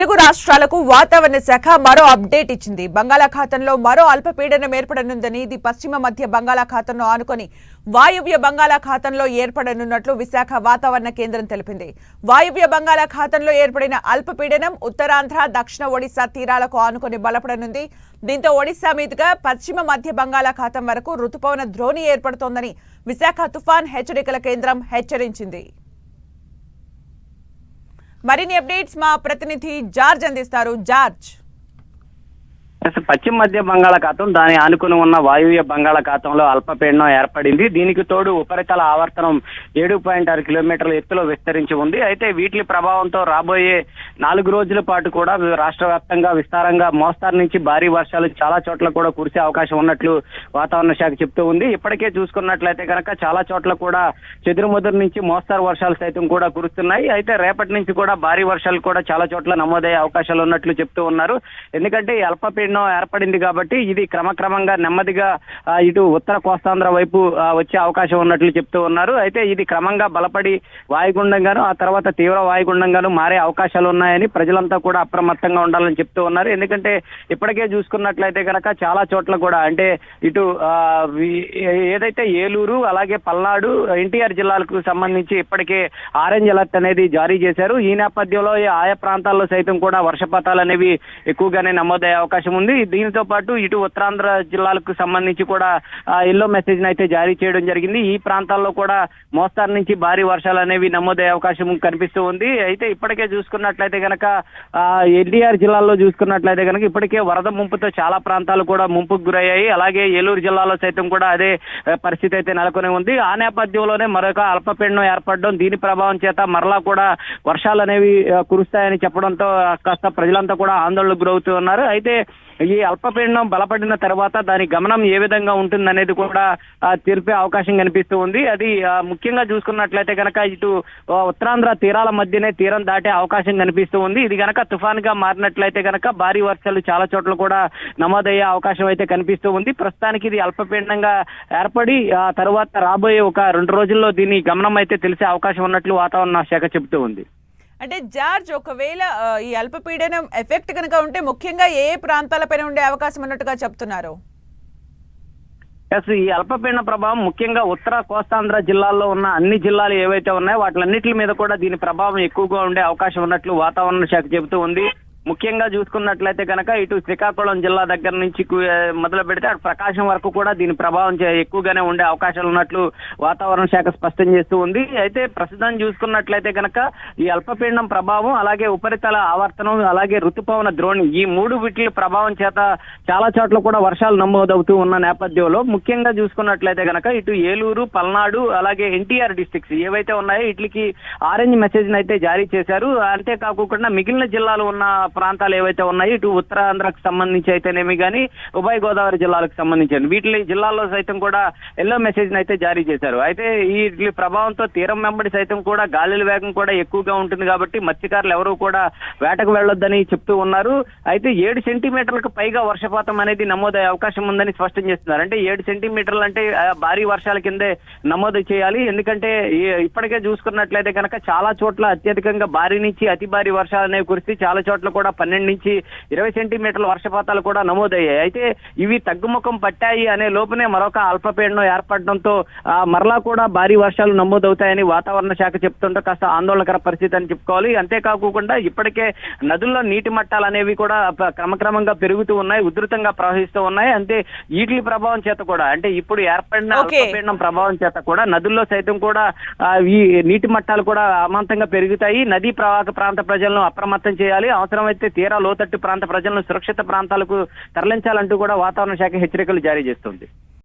తెలుగు రాష్ట్రాలకు వాతావరణ శాఖ మరో అప్డేట్ ఇచ్చింది. బంగాళాఖాతంలో మరో అల్పపీడనం ఏర్పడనుందని, ఇది పశ్చిమ మధ్య బంగాళాఖాతంలో ఆనుకొని వాయువ్య బంగాళాఖాతంలో ఏర్పడనున్నట్లు విశాఖ వాతావరణ కేంద్రం తెలిపింది. వాయువ్య బంగాళాఖాతంలో ఏర్పడిన అల్పపీడనం ఉత్తరాంధ్ర, దక్షిణ ఒడిశా తీరాలకు ఆనుకొని బలపడనుంది. దీంతో ఒడిశా మీదుగా పశ్చిమ మధ్య బంగాళాఖాతం వరకు రుతుపవన ద్రోణి ఏర్పడుతోందని విశాఖ తుఫాన్ హెచ్చరికల కేంద్రం హెచ్చరించింది. మరిన్ని అప్డేట్స్ మా ప్రతినిధి జార్జ్ అందిస్తారు. జార్జ్, పశ్చిమ మధ్య బంగాళాఖాతం దాని ఆనుకుని ఉన్న వాయువ్య బంగాళాఖాతంలో అల్పపీడనం ఏర్పడింది. దీనికి తోడు ఉపరితల ఆవర్తనం 7.6 కిలోమీటర్ల ఎత్తులో విస్తరించి ఉంది. అయితే వీటి ప్రభావంతో రాబోయే 4 రోజుల పాటు కూడా రాష్ట్ర వ్యాప్తంగా విస్తారంగా మోస్తారు నుంచి భారీ వర్షాలు చాలా చోట్ల కూడా కురిసే అవకాశం ఉన్నట్లు వాతావరణ శాఖ చెప్తూ ఉంది. ఇప్పటికే చూసుకున్నట్లయితే కనుక చాలా చోట్ల కూడా చెదురుమదురు నుంచి మోస్తారు వర్షాలు సైతం కూడా కురుస్తున్నాయి. అయితే రేపటి నుంచి కూడా భారీ వర్షాలు కూడా చాలా చోట్ల నమోదయ్యే అవకాశాలు ఉన్నట్లు చెప్తూ ఉన్నారు. ఎందుకంటే ఈ అల్పపీడనం ఏర్పడింది కాబట్టి ఇది క్రమక్రమంగా నెమ్మదిగా ఇటు ఉత్తర కోస్తాంధ్ర వైపు వచ్చే అవకాశం ఉన్నట్లు చెప్తూ ఉన్నారు. అయితే ఇది క్రమంగా బలపడి వాయుగుండంగాను ఆ తర్వాత తీవ్ర వాయుగుండంగాను మారే అవకాశాలు ఉన్నాయని ప్రజలంతా కూడా అప్రమత్తంగా ఉండాలని చెప్తూ ఉన్నారు. ఎందుకంటే ఇప్పటికే చూసుకున్నట్లయితే కనుక చాలా చోట్ల కూడా అంటే ఇటు ఏదైతే ఏలూరు అలాగే పల్నాడు ఎన్టీఆర్ జిల్లాలకు సంబంధించి ఇప్పటికే ఆరెంజ్ అలర్ట్ అనేది జారీ చేశారు. ఈ నేపథ్యంలో ఆయా ప్రాంతాల్లో సైతం కూడా వర్షపాతాలు అనేవి ఎక్కువగానే నమోదయ్యే అవకాశం ఉంది. దీనితో పాటు ఇటు ఉత్తరాంధ్ర జిల్లాలకు సంబంధించి కూడా ఎల్లో మెసేజ్ అయితే జారీ చేయడం జరిగింది. ఈ ప్రాంతాల్లో కూడా మోస్తారు నుంచి భారీ వర్షాలు అనేవి నమోదయ్యే అవకాశం కనిపిస్తూ ఉంది. అయితే ఇప్పటికే చూసుకున్నట్లయితే కనుక ఎన్టీఆర్ జిల్లాలో చూసుకున్నట్లయితే కనుక ఇప్పటికే వరద ముంపుతో చాలా ప్రాంతాలు కూడా ముంపుకు గురయ్యాయి. అలాగే ఏలూరు జిల్లాలో సైతం కూడా అదే పరిస్థితి అయితే నెలకొని ఉంది. ఆ నేపథ్యంలోనే మరొక అల్పపీడనం ఏర్పడడం, దీని ప్రభావం చేత మరలా కూడా వర్షాలు అనేవి కురుస్తాయని చెప్పడంతో కాస్త ప్రజలంతా కూడా ఆందోళనకు గురవుతూ ఉన్నారు. అయితే ఈ అల్పపీడనం బలపడిన తర్వాత దాని గమనం ఏ విధంగా ఉంటుందనేది కూడా తెలిపే అవకాశం కనిపిస్తూ ఉంది. అది ముఖ్యంగా చూసుకున్నట్లయితే కనుక ఇటు ఉత్తరాంధ్ర తీరాల మధ్యనే తీరం దాటే అవకాశం కనిపిస్తూ ఉంది. ఇది కనుక తుఫాన్ గా మారినట్లయితే కనుక భారీ వర్షాలు చాలా చోట్ల కూడా నమోదయ్యే అవకాశం అయితే కనిపిస్తూ ఉంది. ప్రస్తుతానికి ఇది అల్పపీడనంగా ఏర్పడి ఆ తర్వాత రాబోయే ఒక 2 రోజుల్లో దీని గమనం అయితే తెలిసే అవకాశం ఉన్నట్లు వాతావరణ శాఖ చెబుతూ ఉంది. అంటే జార్జ్, ఒకవేళ ఈ అల్పపీడనం ఎఫెక్ట్ కనుక ఉంటే ముఖ్యంగా ఏ ప్రాంతాలపైన ఉండే అవకాశం ఉన్నట్టుగా చెప్తున్నారు? ఈ అల్పపీడన ప్రభావం ముఖ్యంగా ఉత్తర కోస్తాంధ్ర జిల్లాల్లో ఉన్న అన్ని జిల్లాలు ఏవైతే ఉన్నాయో వాటిలన్నిటి మీద కూడా దీని ప్రభావం ఎక్కువగా ఉండే అవకాశం ఉన్నట్లు వాతావరణ శాఖ చెబుతూ ఉంది. ముఖ్యంగా చూసుకున్నట్లయితే కనుక ఇటు శ్రీకాకుళం జిల్లా దగ్గర నుంచి మొదలు పెడితే అటు ప్రకాశం వరకు కూడా దీని ప్రభావం ఎక్కువగానే ఉండే అవకాశాలు ఉన్నట్లు వాతావరణ శాఖ స్పష్టం చేస్తూ ఉంది. అయితే ప్రస్తుతం చూసుకున్నట్లయితే కనుక ఈ అల్పపీడనం ప్రభావం అలాగే ఉపరితల ఆవర్తనం అలాగే రుతుపవన ద్రోణి ఈ 3 వీటి ప్రభావం చేత చాలా చోట్ల కూడా వర్షాలు నమోదవుతూ ఉన్న నేపథ్యంలో ముఖ్యంగా చూసుకున్నట్లయితే కనుక ఇటు ఏలూరు, పల్నాడు అలాగే ఎన్టీఆర్ డిస్ట్రిక్ట్స్ ఏవైతే ఉన్నాయో వీటికి ఆరెంజ్ మెసేజ్ అయితే జారీ చేశారు. అంతేకాకుండా మిగిలిన జిల్లాలు ఉన్న ప్రాంతాలు ఏవైతే ఉన్నాయో ఇటు ఉత్తరాంధ్రకు సంబంధించి అయితేనేమి కానీ ఉభయ గోదావరి జిల్లాలకు సంబంధించి వీటి జిల్లాల్లో సైతం కూడా ఎల్లో మెసేజ్ అయితే జారీ చేశారు. అయితే ఈ ప్రభావంతో తీరం వెంబడి సైతం కూడా గాలుల వేగం కూడా ఎక్కువగా ఉంటుంది కాబట్టి మత్స్యకారులు ఎవరూ కూడా వేటకు వెళ్లొద్దని చెప్తూ ఉన్నారు. అయితే 7 సెంటీమీటర్లకు పైగా వర్షపాతం అనేది నమోదయ్యే అవకాశం ఉందని స్పష్టం చేస్తున్నారు. అంటే 7 సెంటీమీటర్లు అంటే భారీ వర్షాల కిందే నమోదు చేయాలి. ఎందుకంటే ఇప్పటికే చూసుకున్నట్లయితే కనుక చాలా చోట్ల అత్యధికంగా భారీ నుంచి అతి భారీ వర్షాలు అనేవి కురిసి చాలా చోట్ల కూడా 12 నుంచి 20 సెంటీమీటర్ల వర్షపాతాలు కూడా నమోదయ్యాయి. అయితే ఇవి తగ్గుముఖం పట్టాయి అనే లోపునే మరొక అల్పపీడనం ఏర్పడడంతో మరలా కూడా భారీ వర్షాలు నమోదవుతాయని వాతావరణ శాఖ చెప్తుంటే కాస్త ఆందోళనకర పరిస్థితి అని చెప్పుకోవాలి. అంతేకాకుండా ఇప్పటికే నదుల్లో నీటి మట్టాలు అనేవి కూడా క్రమక్రమంగా పెరుగుతూ ఉన్నాయి, ఉధృతంగా ప్రవహిస్తూ ఉన్నాయి. అంటే వీటి ప్రభావం చేత కూడా అంటే ఇప్పుడు ఏర్పడిన అల్పపీడనం ప్రభావం చేత కూడా నదుల్లో సైతం కూడా ఈ నీటి మట్టాలు కూడా అమాంతంగా పెరుగుతాయి. నదీ ప్రవాహక ప్రాంత ప్రజలను అప్రమత్తం చేయాలి. అవసరమైతే తీరా లోతట్టు ప్రాంత ప్రజలను సురక్షిత ప్రాంతాలకు తరలించాలంటూ కూడా వాతావరణ శాఖ హెచ్చరికలు జారీ చేస్తుంది.